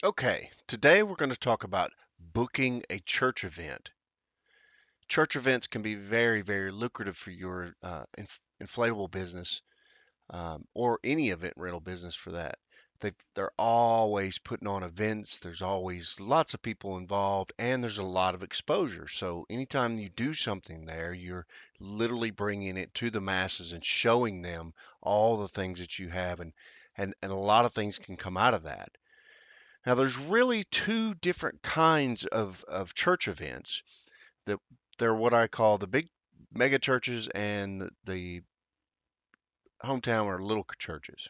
Okay, today we're going to talk about booking a church event. Church events can be very, very lucrative for your inflatable business or any event rental business for that. They're always putting on events. There's always lots of people involved, and there's a lot of exposure. So anytime you do something there, you're literally bringing it to the masses and showing them all the things that you have, and a lot of things can come out of that. Now, there's really two different kinds of church events. That they're what I call the big mega churches and the hometown or little churches.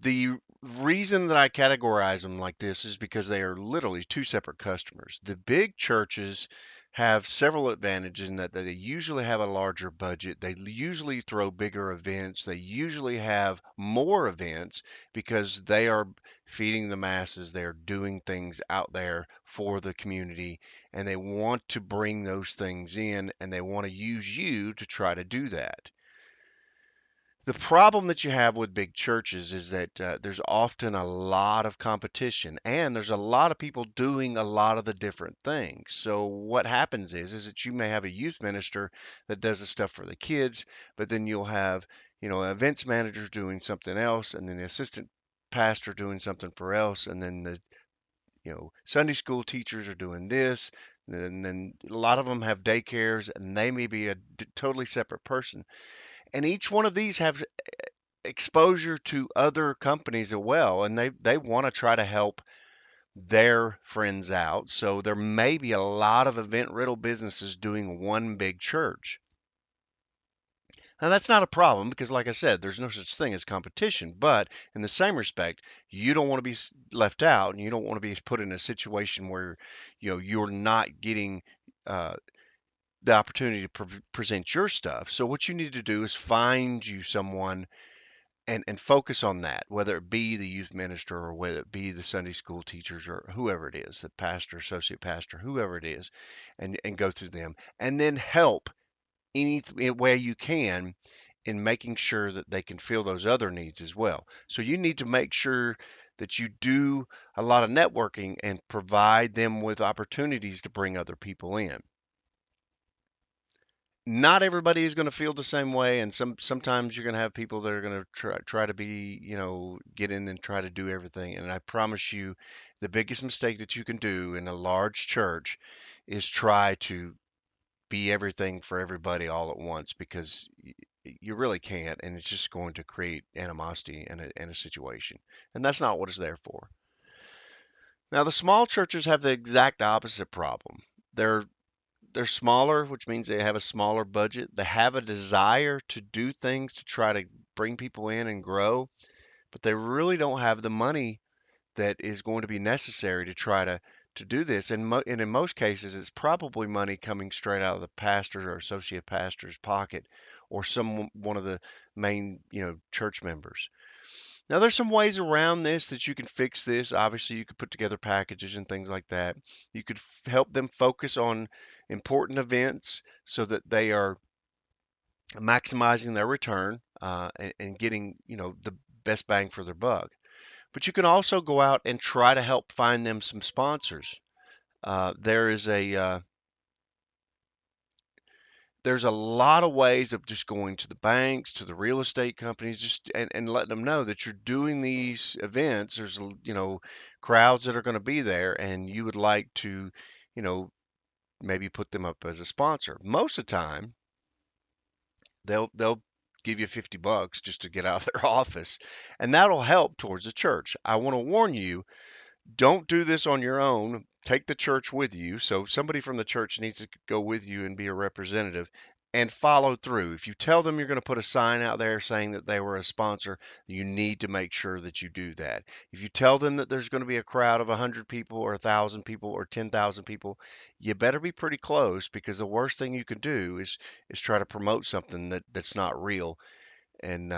The reason that I categorize them like this is because they are literally two separate customers. The big churches have several advantages in that they usually have a larger budget. They usually throw bigger events. They usually have more events because they are feeding the masses. They're doing things out there for the community and they want to bring those things in and they want to use you to try to do that. The problem that you have with big churches is that there's often a lot of competition and there's a lot of people doing a lot of the different things. So what happens is that you may have a youth minister that does the stuff for the kids, but then you'll have, events managers doing something else and then the assistant pastor doing something for else and then the, Sunday school teachers are doing this. And then a lot of them have daycares and they may be a totally separate person. And each one of these have exposure to other companies as well, and they want to try to help their friends out. So there may be a lot of event rental businesses doing one big church. Now that's not a problem because, like I said, there's no such thing as competition. But in the same respect, you don't want to be left out, and you don't want to be put in a situation where you're not getting uh, the opportunity to present your stuff. So what you need to do is find you someone and focus on that, whether it be the youth minister or whether it be the Sunday school teachers or whoever it is, the pastor, associate pastor, whoever it is, and go through them, and then help any way you can in making sure that they can fill those other needs as well. So you need to make sure that you do a lot of networking and provide them with opportunities to bring other people in. Not everybody is going to feel the same way, and sometimes you're going to have people that are going to try to be, get in and try to do everything. And I promise you, the biggest mistake that you can do in a large church is try to be everything for everybody all at once because you really can't, and it's just going to create animosity in a situation, and that's not what it's there for. Now, the small churches have the exact opposite problem. They're they're smaller, which means they have a smaller budget. They have a desire to do things to try to bring people in and grow, but they really don't have the money that is going to be necessary to try to do this. And in most cases, it's probably money coming straight out of the pastor or associate pastor's pocket, or some one of the main church members. Now, there's some ways around this that you can fix this. Obviously, you could put together packages and things like that. You could help them focus on important events so that they are maximizing their return and getting, the best bang for their buck. But you can also go out and try to help find them some sponsors. There is there's a lot of ways of just going to the banks, to the real estate companies, just and letting them know that you're doing these events. There's crowds that are going to be there, and you would like to, you know, maybe put them up as a sponsor. Most of the time, they'll give you $50 just to get out of their office, and that'll help towards the church. I want to warn you, don't do this on your own. Take the church with you. So somebody from the church needs to go with you and be a representative and follow through. If you tell them you're going to put a sign out there saying that they were a sponsor, you need to make sure that you do that. If you tell them that there's going to be a crowd of 100 people or 1,000 people or 10,000 people, you better be pretty close because the worst thing you can do is try to promote something that's not real and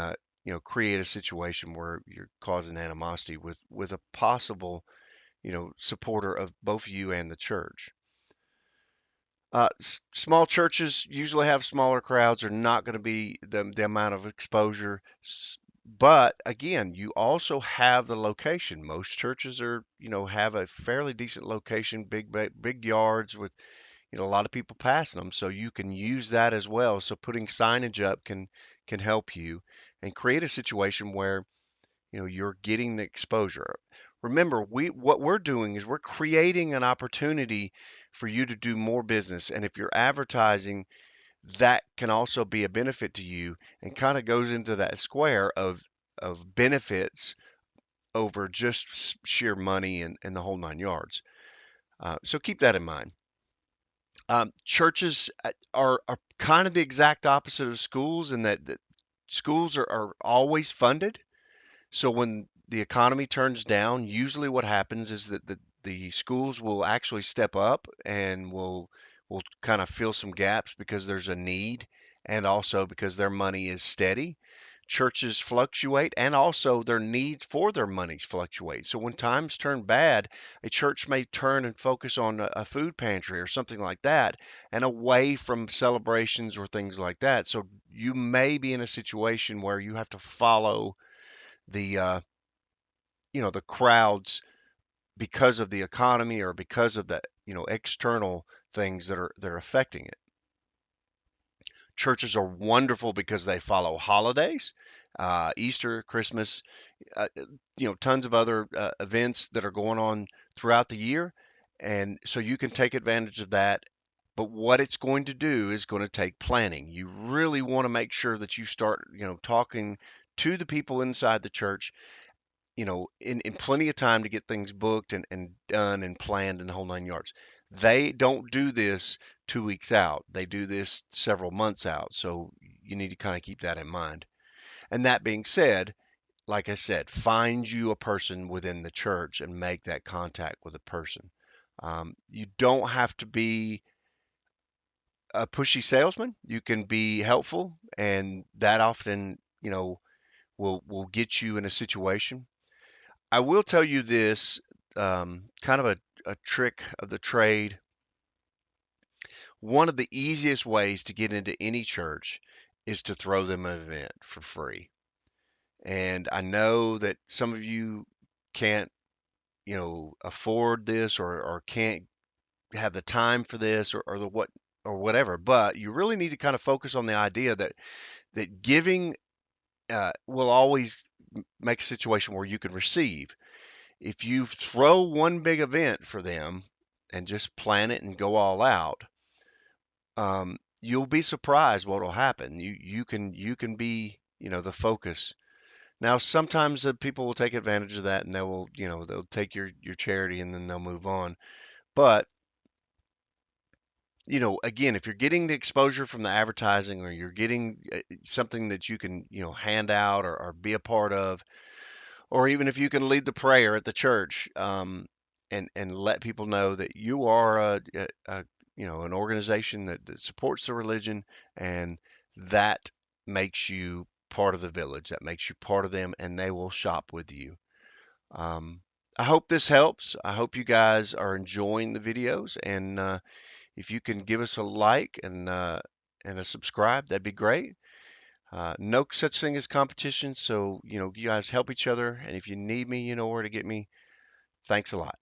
create a situation where you're causing animosity with a possible supporter of both you and the church. Small churches usually have smaller crowds, are not going to be the amount of exposure. But again, you also have the location. Most churches are, have a fairly decent location, big yards with, a lot of people passing them. So you can use that as well. So putting signage up can help you and create a situation where, you're getting the exposure. Remember, what we're doing is we're creating an opportunity for you to do more business. And if you're advertising, that can also be a benefit to you and kind of goes into that square of benefits over just sheer money and the whole nine yards. So keep that in mind. Churches are kind of the exact opposite of schools in that schools are always funded. So when the economy turns down, usually what happens is that the schools will actually step up and will kind of fill some gaps because there's a need and also because their money is steady. Churches fluctuate and also their needs for their monies fluctuate. So when times turn bad, a church may turn and focus on a food pantry or something like that and away from celebrations or things like that. So you may be in a situation where you have to follow the the crowds because of the economy or because of the external things that are affecting it. Churches are wonderful because they follow holidays, Easter, Christmas, tons of other events that are going on throughout the year, and so you can take advantage of that. But what it's going to do is going to take planning. You really want to make sure that you start, talking to the people inside the church, in plenty of time to get things booked and done and planned and the whole nine yards. They don't do this 2 weeks out. They do this several months out. So you need to kind of keep that in mind. And that being said, like I said, find you a person within the church and make that contact with a person. You don't have to be a pushy salesman. You can be helpful, and that often, will get you in a situation. I will tell you this, kind of a trick of the trade. One of the easiest ways to get into any church is to throw them an event for free. And I know that some of you can't, afford this or can't have the time for this or the what or whatever, but you really need to kind of focus on the idea that giving will always make a situation where you can receive. If you throw one big event for them and just plan it and go all out, you'll be surprised what will happen. You can be the focus. Now sometimes people will take advantage of that and they'll take your charity and then they'll move on. But again, if you're getting the exposure from the advertising or you're getting something that you can hand out or be a part of, or even if you can lead the prayer at the church, and let people know that you are an organization that supports the religion, and that makes you part of the village, that makes you part of them, and they will shop with you. Um, I hope this helps. I hope you guys are enjoying the videos, and if you can give us a like and a subscribe, that'd be great. No such thing as competition, so you guys help each other, and if you need me, you know where to get me. Thanks a lot.